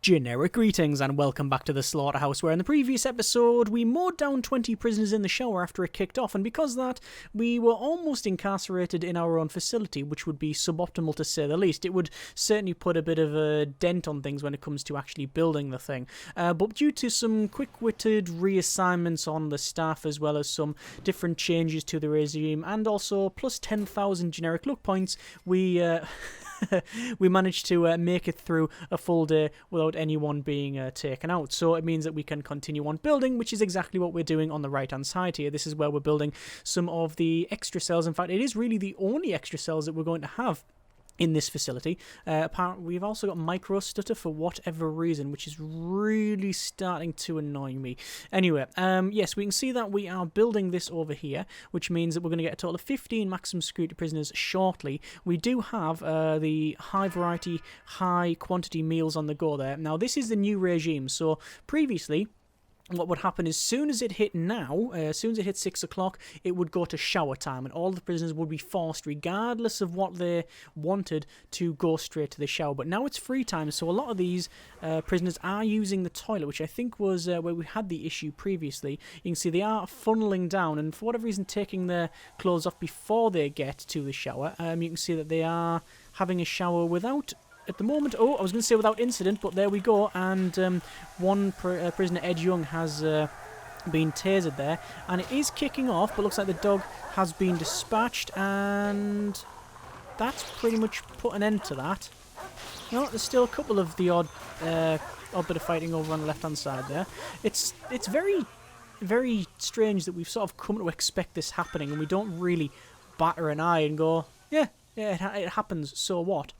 Generic greetings and welcome back to the Slaughterhouse, where in the previous episode we mowed down 20 prisoners in the shower after it kicked off, and because of that we were almost incarcerated in our own facility, which would be suboptimal to say the least. It would certainly put a bit of a dent on things when it comes to actually building the thing, but due to some quick-witted reassignments on the staff, as well as some different changes to the regime, and also plus 10,000 generic luck points, we we managed to make it through a full day without anyone being taken out. So it means that we can continue on building, which is exactly what we're doing on the right hand side here. This is where we're building some of the extra cells. In fact, it is really the only extra cells that we're going to have in this facility. Apparently, we've also got micro stutter for whatever reason, which is really starting to annoy me. Anyway, yes, we can see that we are building this over here, which means that we're going to get a total of 15 maximum security prisoners shortly. We do have the high variety, high quantity meals on the go there. Now, this is the new regime. So previously, what would happen is, as soon as it hit 6 o'clock, it would go to shower time, and all the prisoners would be forced, regardless of what they wanted, to go straight to the shower. But now it's free time, so a lot of these prisoners are using the toilet, which I think was where we had the issue previously. You can see they are funneling down, and for whatever reason taking their clothes off before they get to the shower. You can see that they are having a shower without, at the moment, I was going to say without incident, but there we go, and one prisoner, Ed Young, has been tasered there, and it is kicking off, but looks like the dog has been dispatched, and that's pretty much put an end to that. No, there's still a couple of the odd bit of fighting over on the left-hand side there. It's very, very strange that we've sort of come to expect this happening, and we don't really batter an eye and go, yeah, it happens, so what?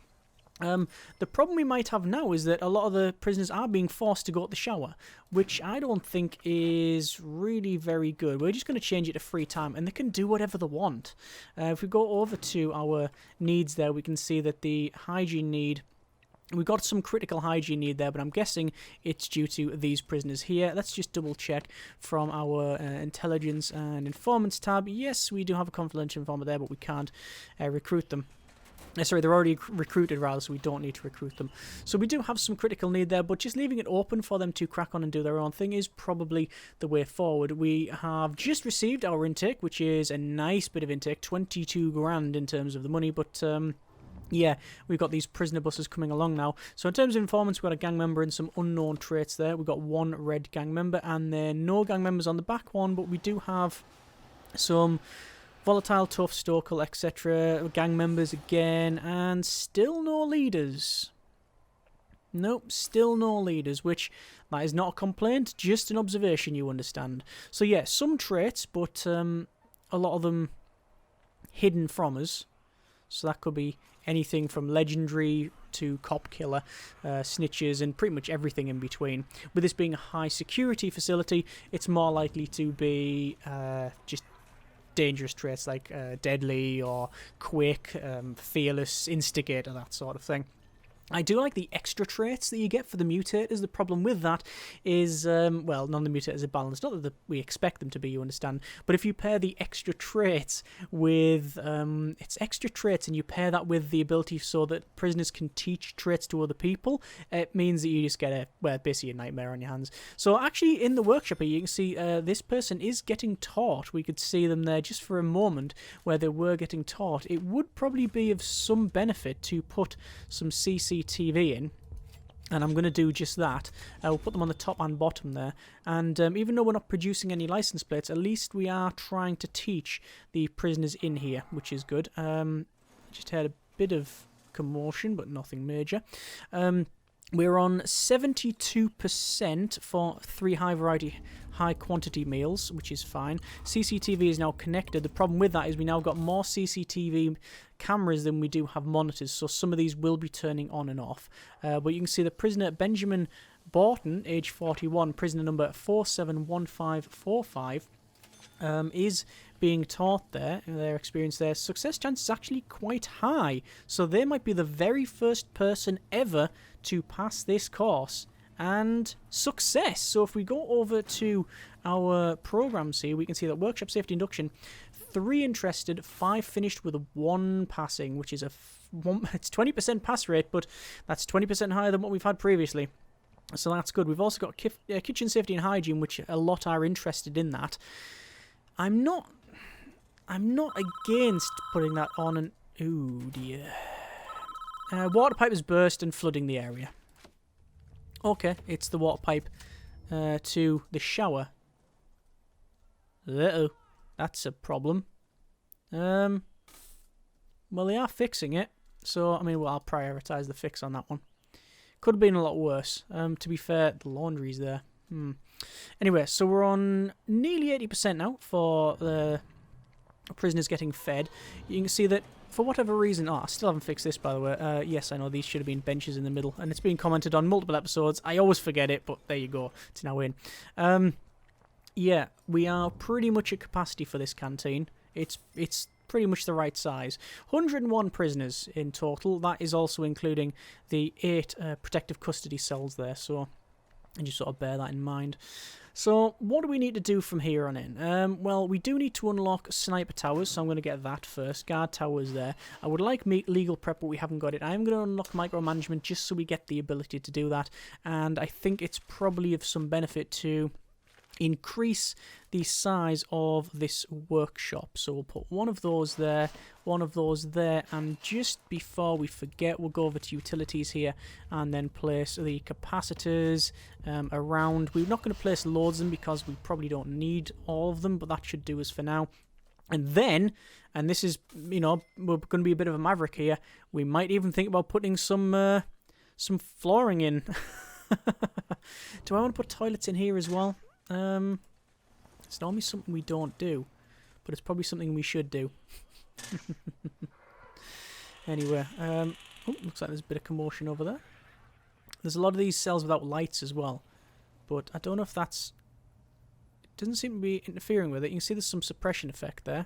The problem we might have now is that a lot of the prisoners are being forced to go to the shower, which I don't think is really very good. We're just going to change it to free time, and they can do whatever they want. If we go over to our needs there, we can see that the hygiene need, we've got some critical hygiene need there, but I'm guessing it's due to these prisoners here. Let's just double check from our intelligence and informants tab. Yes, we do have a confidential informant there, but we can't recruit them. Sorry, they're already recruited, rather, so we don't need to recruit them. So we do have some critical need there, but just leaving it open for them to crack on and do their own thing is probably the way forward. We have just received our intake, which is a nice bit of intake, 22 grand in terms of the money, but yeah, we've got these prisoner buses coming along now. So in terms of informants, we've got a gang member and some unknown traits there. We've got one red gang member, and there are no gang members on the back one, but we do have some volatile, tough, stokel, etc. gang members again, and still no leaders. Nope, still no leaders, which that is not a complaint, just an observation, you understand. So yeah, some traits, but a lot of them hidden from us. So that could be anything from legendary to cop killer, snitches, and pretty much everything in between. With this being a high security facility, it's more likely to be just dangerous traits like deadly or quick, fearless, instigator, that sort of thing. I do like the extra traits that you get for the mutators. The problem with that is, well, none of the mutators are balanced. Not that we expect them to be, you understand. But if you pair the extra traits with, it's extra traits, and you pair that with the ability so that prisoners can teach traits to other people, it means that you just get basically a nightmare on your hands. So actually, in the workshop here, you can see this person is getting taught. We could see them there just for a moment where they were getting taught. It would probably be of some benefit to put some CCTV in, and I'm going to do just that. We'll put them on the top and bottom there, and even though we're not producing any license plates, at least we are trying to teach the prisoners in here, which is good. Just had a bit of commotion, but nothing major. We're on 72% for 3 high variety, high quantity meals, which is fine. CCTV is now connected. The problem with that is we now got more CCTV cameras than we do have monitors, so some of these will be turning on and off. But you can see the prisoner Benjamin Borton, age 41, prisoner number 471545, is being taught there. Their experience there, success chance is actually quite high, so they might be the very first person ever to pass this course, and success. So if we go over to our programs here, we can see that workshop safety induction, 3 interested, 5 finished with a 1 passing, which is it's 20% pass rate, but that's 20% higher than what we've had previously. So that's good. We've also got kitchen safety and hygiene, which a lot are interested in that. I'm not against putting that on. And ooh dear, water pipe has burst and flooding the area. Okay, it's the water pipe to the shower. Uh-oh, that's a problem. Well, they are fixing it, so I mean, well, I'll prioritise the fix on that one. Could have been a lot worse. To be fair, the laundry's there. Anyway, so we're on nearly 80% now for the prisoners getting fed. You can see that for whatever reason... Oh, I still haven't fixed this, by the way. Yes, I know these should have been benches in the middle, and it's been commented on multiple episodes. I always forget it, but there you go. It's now in. Yeah, we are pretty much at capacity for this canteen. It's pretty much the right size. 101 prisoners in total. That is also including the 8 protective custody cells there, so and just sort of bear that in mind. So what do we need to do from here on in? Well, we do need to unlock sniper towers, so I'm going to get that first. Guard towers there. I would like legal prep, but we haven't got it. I am going to unlock micromanagement just so we get the ability to do that, and I think it's probably of some benefit to increase the size of this workshop. So we'll put one of those there, and just before we forget, we'll go over to utilities here and then place the capacitors around. We're not going to place loads of them because we probably don't need all of them, but that should do us for now. And then, and this is, you know, we're going to be a bit of a maverick here, we might even think about putting some flooring in. Do I want to put toilets in here as well? It's normally something we don't do, but it's probably something we should do. Anyway, oh, looks like there's a bit of commotion over there. There's a lot of these cells without lights as well, but I don't know if that's... It doesn't seem to be interfering with it. You can see there's some suppression effect there.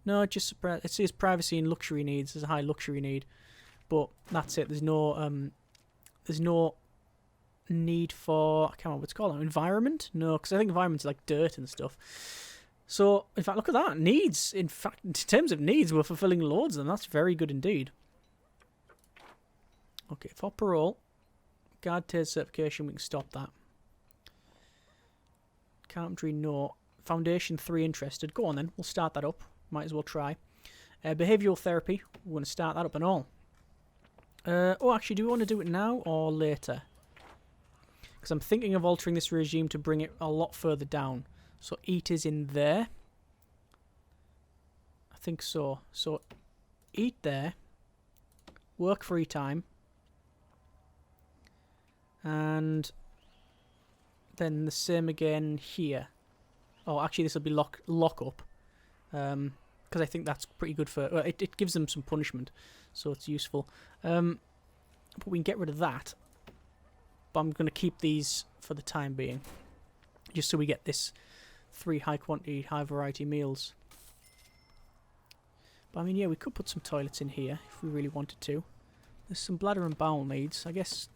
No, it just suppress. It says privacy and luxury needs. There's a high luxury need, but that's it. There's no need for, I can't remember what it's called, environment? No, because I think environment's like dirt and stuff. So, in fact, look at that. Needs, in fact, in terms of needs, we're fulfilling loads of them. That's very good indeed. Okay, for parole, guard taser certification, we can stop that. Carpentry, no. Foundation 3 interested. Go on then, we'll start that up. Might as well try. Behavioural therapy, we're going to start that up and all. Oh, actually, do we want to do it now or later? Because I'm thinking of altering this regime to bring it a lot further down. So eat is in there. I think so. So eat there. Work free time. And then the same again here. Oh, actually this will be lock up. Because I think that's pretty good for... Well, it gives them some punishment. So it's useful. But we can get rid of that. But I'm going to keep these for the time being. Just so we get this 3 high quantity, high variety meals. But I mean, yeah, we could put some toilets in here if we really wanted to. There's some bladder and bowel needs. I guess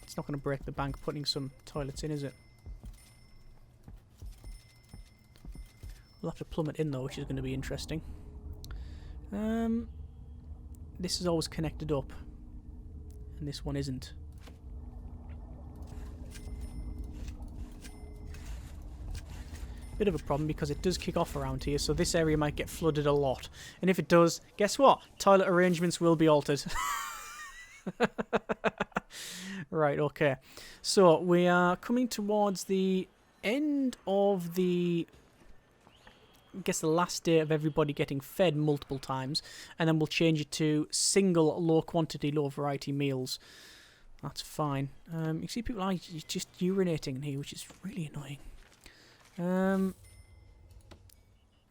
it's not going to break the bank putting some toilets in, is it? We'll have to plumb it in though, which is going to be interesting. This is always connected up. And this one isn't. Bit of a problem because it does kick off around here, so this area might get flooded a lot. And if it does, guess what? Toilet arrangements will be altered. Right, okay. So we are coming towards the end of the... I guess the last day of everybody getting fed multiple times, and then we'll change it to single low quantity, low variety meals. That's fine. You see people are just urinating in here, which is really annoying.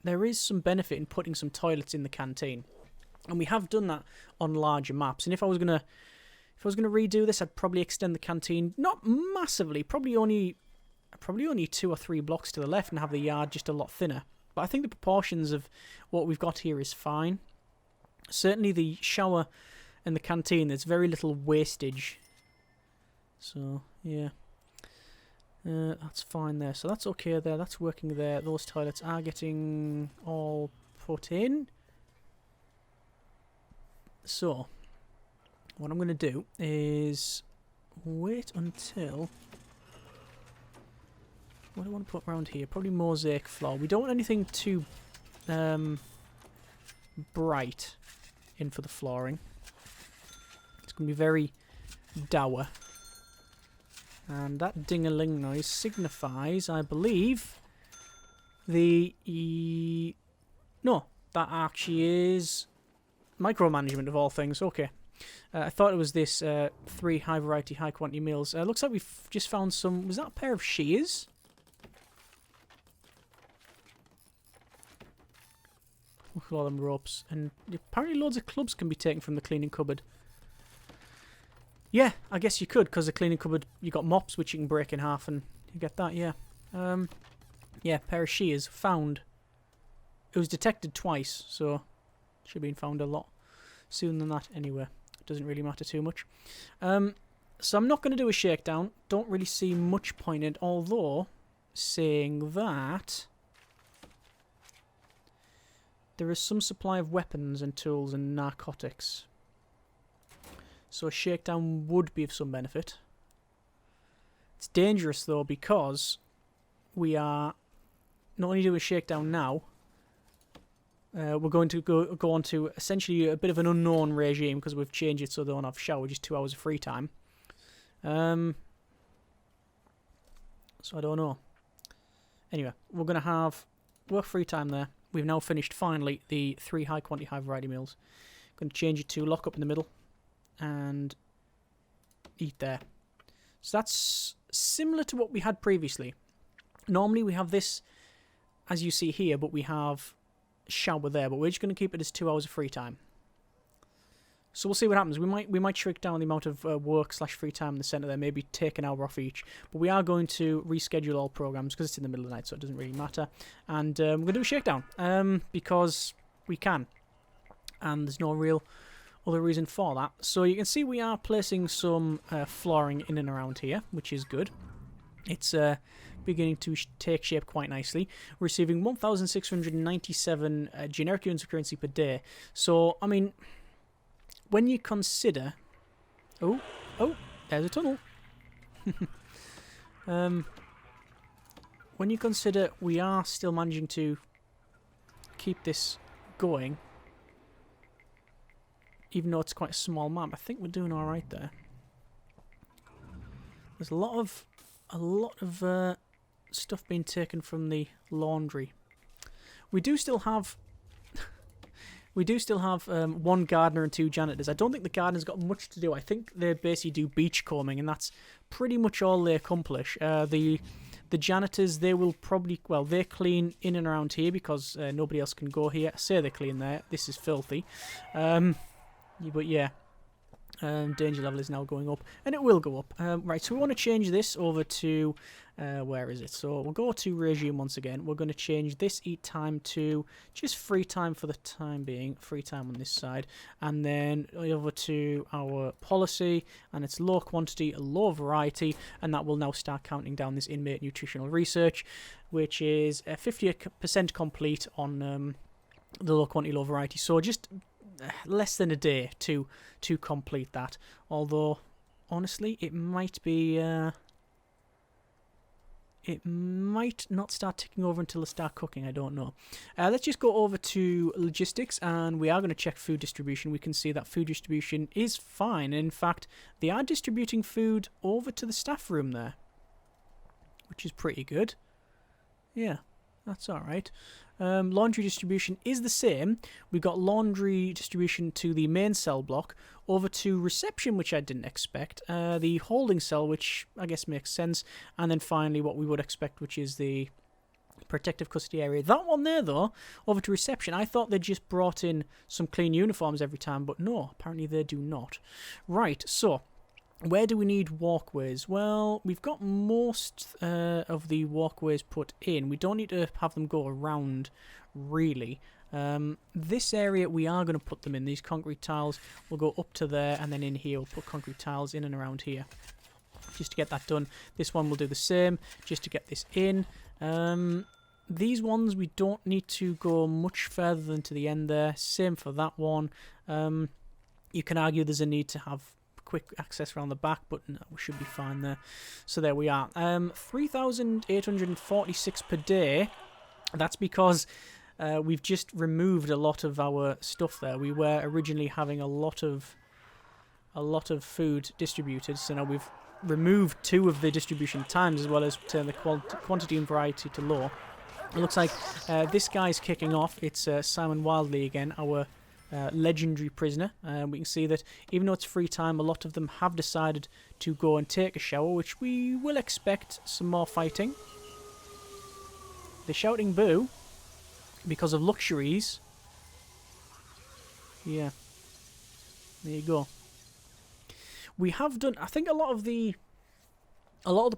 There is some benefit in putting some toilets in the canteen, and we have done that on larger maps. And if I was gonna redo this, I'd probably extend the canteen, not massively, probably only 2 or 3 blocks to the left, and have the yard just a lot thinner. But I think the proportions of what we've got here is fine. Certainly the shower and the canteen, there's very little wastage. So, yeah. That's fine there. So that's okay there. That's working there. Those toilets are getting all put in. So, what I'm going to do is wait until... What do I want to put around here? Probably mosaic floor. We don't want anything too bright in for the flooring. It's going to be very dour. And that ding-a-ling noise signifies, I believe, the... No, that actually is micromanagement of all things. Okay. I thought it was this 3 high-variety, high-quantity meals. Looks like we've just found some... Was that a pair of shears? Look at all them ropes. And apparently loads of clubs can be taken from the cleaning cupboard. Yeah, I guess you could, because the cleaning cupboard, you got mops which you can break in half, and you get that, yeah. Yeah, pair of shears found. It was detected twice, so should have been found a lot sooner than that anyway. It doesn't really matter too much. So I'm not going to do a shakedown. Don't really see much point in it, although saying that there is some supply of weapons and tools and narcotics. So a shakedown would be of some benefit. It's dangerous though, because we are not only doing a shakedown now, we're going to go on to essentially a bit of an unknown regime, because we've changed it so they don't have shower, just 2 hours of free time. So I don't know. Anyway, we're going to have work free time there. We've now finished, finally, the 3 high-quantity, high-variety meals. Going to change it to lock up in the middle and eat there. So that's similar to what we had previously. Normally we have this, as you see here, but we have shower there. But we're just going to keep it as 2 hours of free time. So we'll see what happens. We might shrink down the amount of work/free time in the centre there, maybe take an hour off each. But we are going to reschedule all programs because it's in the middle of the night, so it doesn't really matter. And we're going to do a shakedown because we can. And there's no real other reason for that. So you can see we are placing some flooring in and around here, which is good. It's beginning to take shape quite nicely. We're receiving 1,697 generic units of currency per day. So, I mean... When you consider... Oh, there's a tunnel. When you consider we are still managing to keep this going, even though it's quite a small map, I think we're doing all right there. There's a lot of stuff being taken from the laundry. We do still have... one gardener and 2 janitors. I don't think the gardener's got much to do. I think they basically do beach combing, and that's pretty much all they accomplish. The janitors, they will probably... Well, they clean in and around here because nobody else can go here. I say they clean there. This is filthy. But yeah. Danger level is now going up, and it will go up. Right, so we want to change this over to... where is it? So we'll go to regime once again. We're going to change this eat time to just free time for the time being. Free time on this side. And then over to our policy, and it's low quantity, low variety, and that will now start counting down this inmate nutritional research, which is 50% complete on the low quantity, low variety. So just less than a day to complete that. Although, honestly, it might be... It might not start ticking over until they start cooking, I don't know. Let's just go over to logistics, and we are going to check food distribution. We can see that food distribution is fine. In fact, they are distributing food over to the staff room there, which is pretty good. Yeah, that's alright. Laundry distribution is the same. We got laundry distribution to the main cell block, over to reception, which I didn't expect, the holding cell, which I guess makes sense, and then finally what we would expect, which is the protective custody area. That one there, though, over to reception. I thought they just brought in some clean uniforms every time, but no, apparently they do not. Right, so... Where do we need walkways? Well, we've got most of the walkways put in. We don't need to have them go around, really. This area, we are going to put them in. These concrete tiles will go up to there, and then in here we'll put concrete tiles in and around here, just to get that done. This one will do the same, just to get this in. These ones, we don't need to go much further than to the end there. Same for that one. You can argue there's a need to have quick access around the back, but no, we should be fine there. So there we are. 3,846 per day. That's because we've just removed a lot of our stuff there. We were originally having a lot of food distributed, so now we've removed 2 of the distribution times, as well as turn the quantity and variety to low. It looks like this guy's kicking off. It's Simon Wildley again, our legendary prisoner. We can see that even though it's free time, a lot of them have decided to go and take a shower, which we will expect some more fighting. They're shouting boo because of Luxuries. Yeah. There you go. We have done, I think a lot of the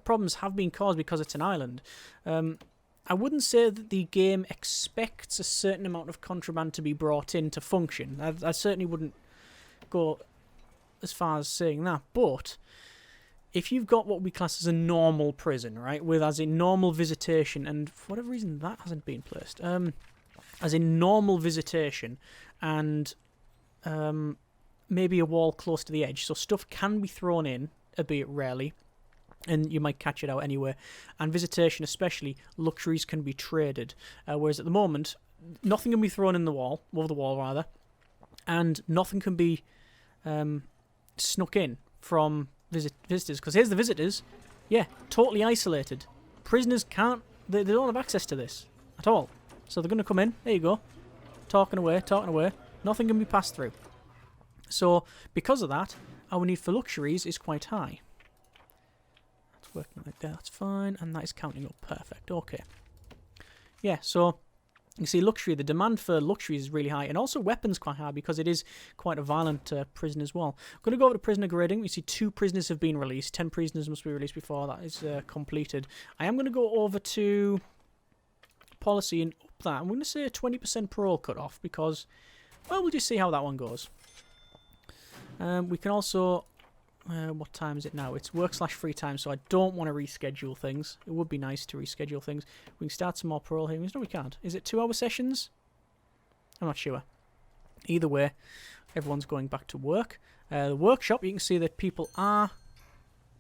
problems have been caused because it's an island. I wouldn't say that the game expects a certain amount of contraband to be brought in to function. I certainly wouldn't go as far as saying that. But if you've got what we class as a normal prison, right, with as in normal visitation, and for whatever reason that hasn't been placed, as in normal visitation, and maybe a wall close to the edge, so stuff can be thrown in, albeit rarely, and you might catch it out anywhere. And visitation especially, luxuries can be traded. Whereas at the moment, nothing can be thrown in the wall, over the wall rather, and nothing can be snuck in from visitors. Because here's the visitors, yeah, totally isolated. Prisoners can't, they don't have access to this at all. So they're going to come in, there you go, talking away, nothing can be passed through. So because of that, our need for luxuries is quite high. Working like that, that's fine, and that is counting up perfect. Okay, yeah, so you see luxury, the demand for luxuries is really high, and also weapons quite high because it is quite a violent prison as well. I'm going to go over to prisoner grading. We see 2 prisoners have been released. 10 prisoners must be released before that is completed. I am going to go over to policy and up that. I'm going to say a 20% parole cut off because, well, we'll just see how that one goes. We can also what time is it now? It's work/free time, so I don't want to reschedule things. It would be nice to reschedule things. We can start some more parole hearings. No, we can't. Is it 2-hour sessions? I'm not sure. Either way, everyone's going back to work. The workshop, you can see that people are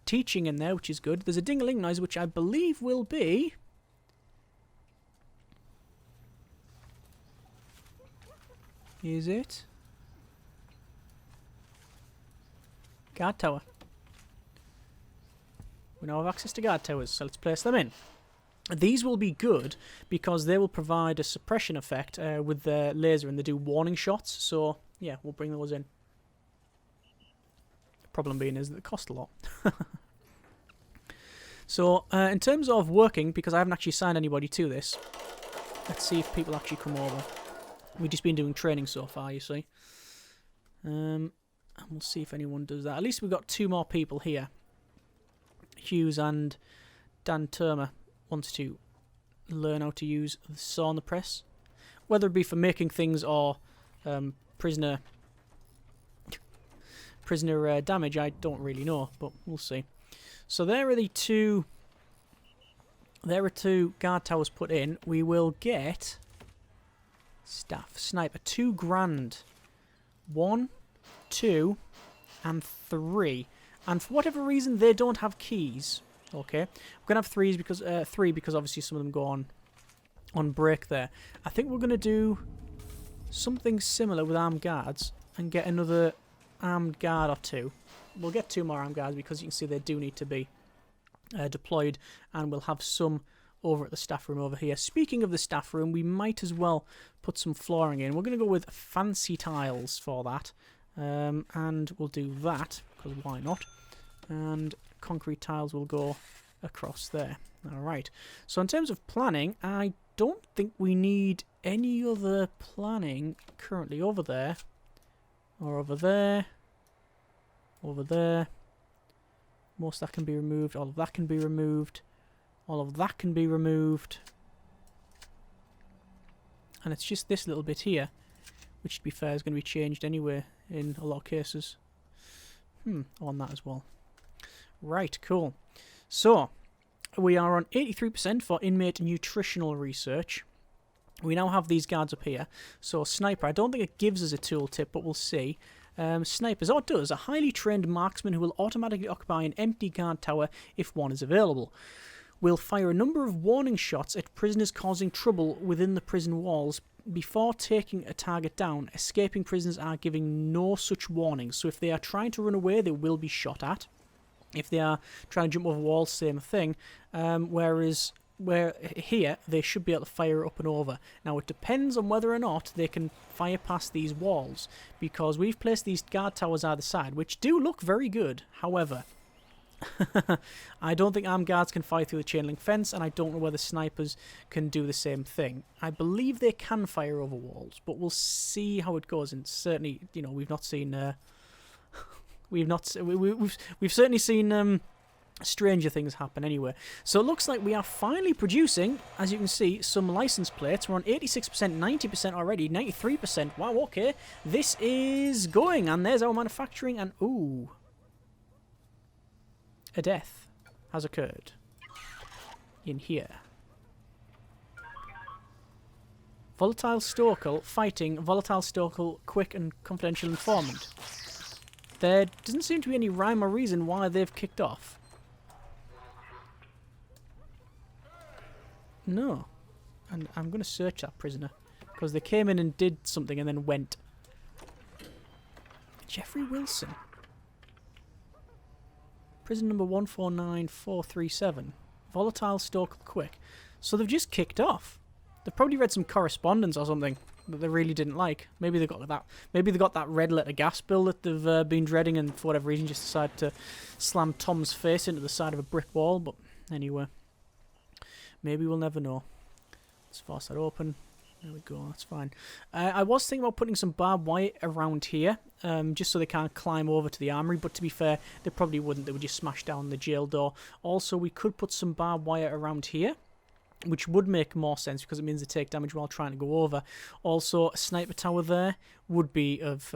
teaching in there, which is good. There's a ding-a-ling noise, which I believe will be... Is it? Guard tower. We now have access to guard towers, so let's place them in. These will be good because they will provide a suppression effect with the laser, and they do warning shots. So yeah, we'll bring those in. The problem being is that they cost a lot. So in terms of working, because I haven't actually signed anybody to this, let's see if people actually come over. We've just been doing training so far, you see. And we'll see if anyone does that. At least we've got 2 more people here. Hughes and Dan Termer wants to learn how to use the saw and the press. Whether it be for making things or prisoner damage, I don't really know, but we'll see. So there are the 2... There are 2 guard towers put in. We will get... Staff. Sniper. 2 grand. 1... 2 and 3, and for whatever reason they don't have keys. Okay, we're gonna have 3 because obviously some of them go on break there. I think we're gonna do something similar with armed guards and get another armed guard or 2. We'll get 2 more armed guards because you can see they do need to be deployed, and we'll have some over at the staff room over here. Speaking of the staff room, we might as well put some flooring in. We're gonna go with fancy tiles for that. And we'll do that, because why not? And concrete tiles will go across there. Alright, so in terms of planning, I don't think we need any other planning currently over there. Or over there. Over there. Most of that can be removed. All of that can be removed. All of that can be removed. And it's just this little bit here, which to be fair is going to be changed anyway in a lot of cases. On that as well. Right, cool. So, we are on 83% for inmate nutritional research. We now have these guards up here. So, sniper, I don't think it gives us a tooltip, but we'll see. Snipers. Oh, it does. A highly trained marksman who will automatically occupy an empty guard tower if one is available. Will fire a number of warning shots at prisoners causing trouble within the prison walls before taking a target down. Escaping prisoners are giving no such warnings. So if they are trying to run away, they will be shot at. If they are trying to jump over walls, same thing. Whereas here, they should be able to fire up and over. Now, it depends on whether or not they can fire past these walls, because we've placed these guard towers either side, which do look very good. However, I don't think armed guards can fire through the chain link fence, and I don't know whether snipers can do the same thing. I believe they can fire over walls, but we'll see how it goes. And certainly, you know, we've not seen... we've certainly seen... stranger things happen anyway. So it looks like we are finally producing, as you can see, some license plates. We're on 86%, 90% already, 93%. Wow, okay. This is going, and there's our manufacturing, and ooh. A death has occurred in here. Volatile Stokel fighting Volatile Stokel quick and confidential informant. There doesn't seem to be any rhyme or reason why they've kicked off. No. And I'm going to search that prisoner, because they came in and did something and then went. Jeffrey Wilson. Prison number 149437. Volatile Stokel quick. So they've just kicked off. They've probably read some correspondence or something that they really didn't like. Maybe they got that. Maybe they got that red letter gas bill that they've been dreading, and for whatever reason just decided to slam Tom's face into the side of a brick wall. But anyway, maybe we'll never know. Let's force that open. There we go. That's fine. I was thinking about putting some barbed wire around here, just so they can't climb over to the armory. But to be fair, they probably wouldn't. They would just smash down the jail door. Also, we could put some barbed wire around here, which would make more sense because it means they take damage while trying to go over. Also, a sniper tower there would be of,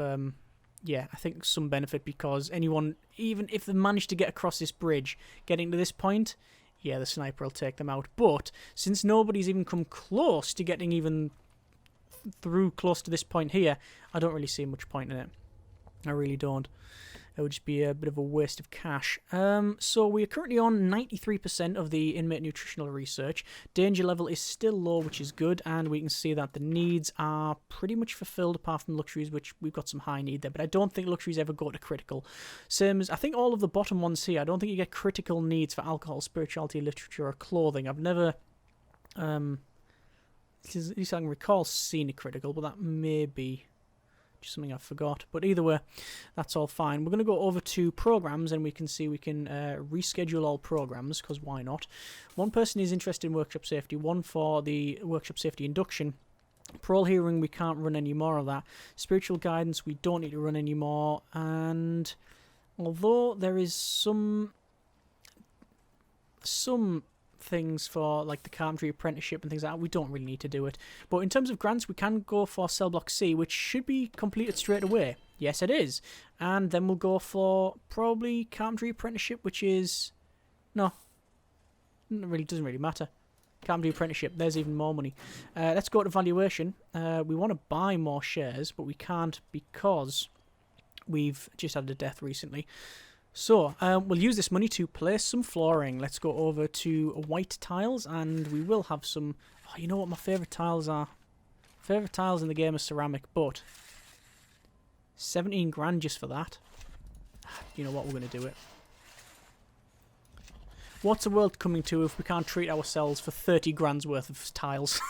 yeah, I think some benefit, because anyone, even if they manage to get across this bridge, getting to this point, yeah, the sniper will take them out. But since nobody's even come close to getting even through close to this point here, I don't really see much point in it. I really don't. It would just be a bit of a waste of cash. So we are currently on 93% of the inmate nutritional research. Danger level is still low, which is good, and we can see that the needs are pretty much fulfilled apart from Luxuries, which we've got some high need there, but I don't think Luxuries ever go to critical. Same as, I think all of the bottom ones here, I don't think you get critical needs for alcohol, spirituality, literature, or clothing. I've never, at least I can recall seeing a critical, but that may be just something I forgot. But either way, that's all fine. We're going to go over to programs, and we can see we can reschedule all programs, because why not? One person is interested in workshop safety, one for the workshop safety induction. Parole hearing, we can't run any more of that. Spiritual guidance, we don't need to run any more. And although there is some things for like the carpentry apprenticeship and things like that, we don't really need to do it. But in terms of grants, we can go for cell block C, which should be completed straight away. Yes, it is. And then we'll go for probably carpentry apprenticeship, which is no, it really doesn't really matter. Carpentry apprenticeship, there's even more money. Let's go to valuation. We want to buy more shares, but we can't because we've just had a death recently. So, we'll use this money to place some flooring. Let's go over to white tiles, and we will have some... Oh, you know what my favourite tiles are? Favourite tiles in the game are ceramic, but 17 grand just for that. You know what, we're going to do it. What's the world coming to if we can't treat ourselves for 30 grand's worth of tiles?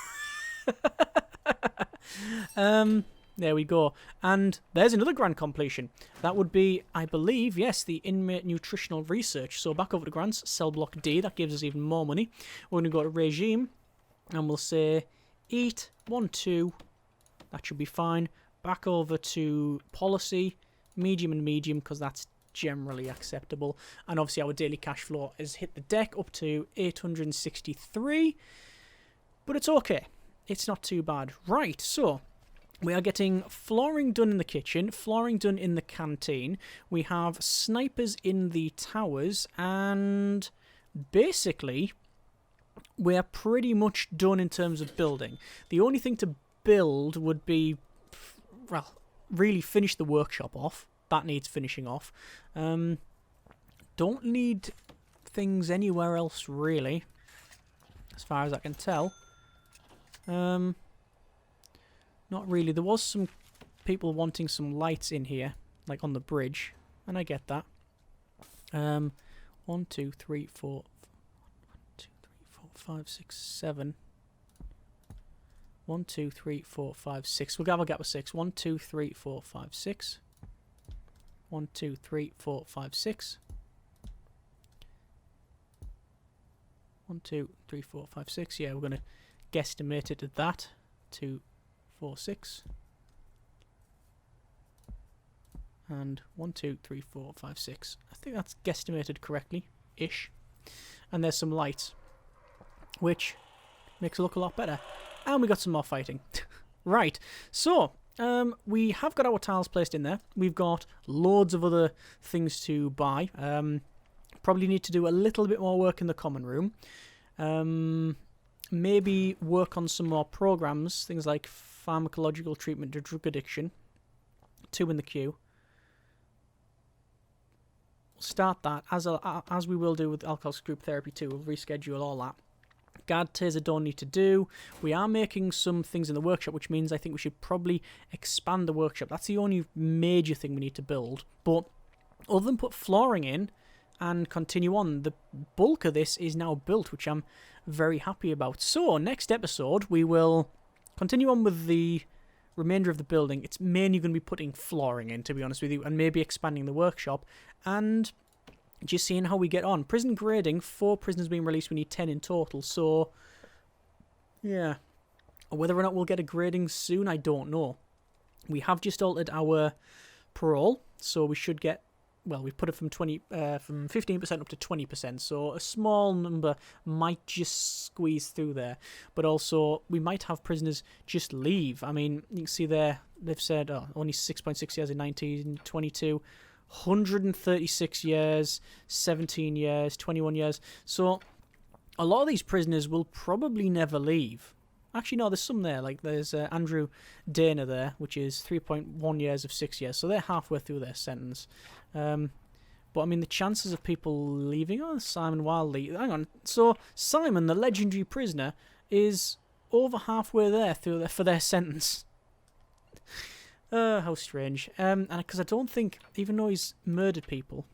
There we go. And there's another grand completion. That would be, I believe, yes, the inmate nutritional research. So back over to grants, cell block D, that gives us even more money. We're going to go to regime, and we'll say eat, 1, 2. That should be fine. Back over to policy, medium and medium, because that's generally acceptable. And obviously our daily cash flow has hit the deck up to 863. But it's okay. It's not too bad. Right, so... we are getting flooring done in the kitchen, flooring done in the canteen. We have snipers in the towers, and basically we are pretty much done in terms of building. The only thing to build would be, well, really finished the workshop off. That needs finishing off. Don't need things anywhere else, really, as far as I can tell. Not really. There was some people wanting some lights in here, like on the bridge, and I get that. 1, 2, 3, 4, 1, 2, 3, 4, 5, 6, 7. 1, 2, 3, 4, 5, 6. We'll have a gap of 6. 1, 2, 3, 4, 5, 6. 1, 2, 3, 4, 5, 6. 1, 2, 3, 4, 5, 6. Yeah, we're going to guesstimate it at that. 2, 4, 6. And 1, 2, 3, 4, 5, 6. I think that's guesstimated correctly-ish. And there's some lights, which makes it look a lot better. And we got some more fighting. Right, so we have got our tiles placed in there. We've got loads of other things to buy. Probably need to do a little bit more work in the common room. Maybe work on some more programs, things like pharmacological treatment to drug addiction. 2 in the queue. We'll start that, as we will do with alcohol group therapy too. We'll reschedule all that. Guard taser don't need to do. We are making some things in the workshop, which means I think we should probably expand the workshop. That's the only major thing we need to build. But other than put flooring in and continue on, the bulk of this is now built, which I'm very happy about. So next episode we will continue on with the remainder of the building. It's mainly going to be putting flooring in, to be honest with you, and maybe expanding the workshop and just seeing how we get on. Prison grading, 4 prisoners being released, we need 10 in total, so yeah. Whether or not we'll get a grading soon, I don't know. We have just altered our parole, so we should get, well, we've put it from 15% up to 20%, so a small number might just squeeze through there. But also, we might have prisoners just leave. I mean, you can see there, they've said only 6.6 years in 1922, 136 years, 17 years, 21 years. So a lot of these prisoners will probably never leave. Actually, no, there's some there. Like, there's Andrew Dana there, which is 3.1 years of 6 years. So they're halfway through their sentence. But, I mean, the chances of people leaving... Oh, Simon Wildley. Hang on. So, Simon, the legendary prisoner, is over halfway there for their sentence. How strange. And because I don't think, even though he's murdered people...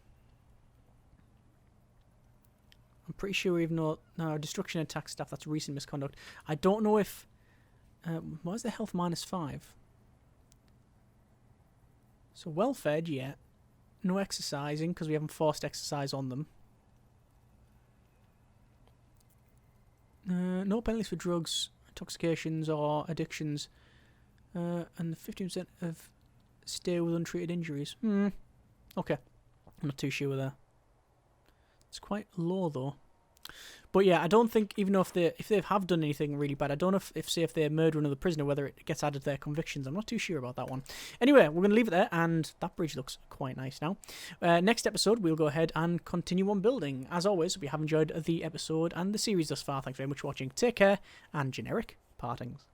I'm pretty sure even though... No, destruction and attack staff, that's recent misconduct. I don't know if... why is the health -5? So well-fed, yeah. No exercising, because we haven't forced exercise on them. No penalties for drugs, intoxications, or addictions. And the 15% of stay with untreated injuries. Okay. I'm not too sure there. It's quite low, though. But yeah, I don't think, even though if they have done anything really bad, I don't know if they murder another prisoner, whether it gets added to their convictions. I'm not too sure about that one. Anyway, we're going to leave it there, and that bridge looks quite nice now. Next episode, we'll go ahead and continue on building. As always, if you have enjoyed the episode and the series thus far, thanks very much for watching. Take care, and generic partings.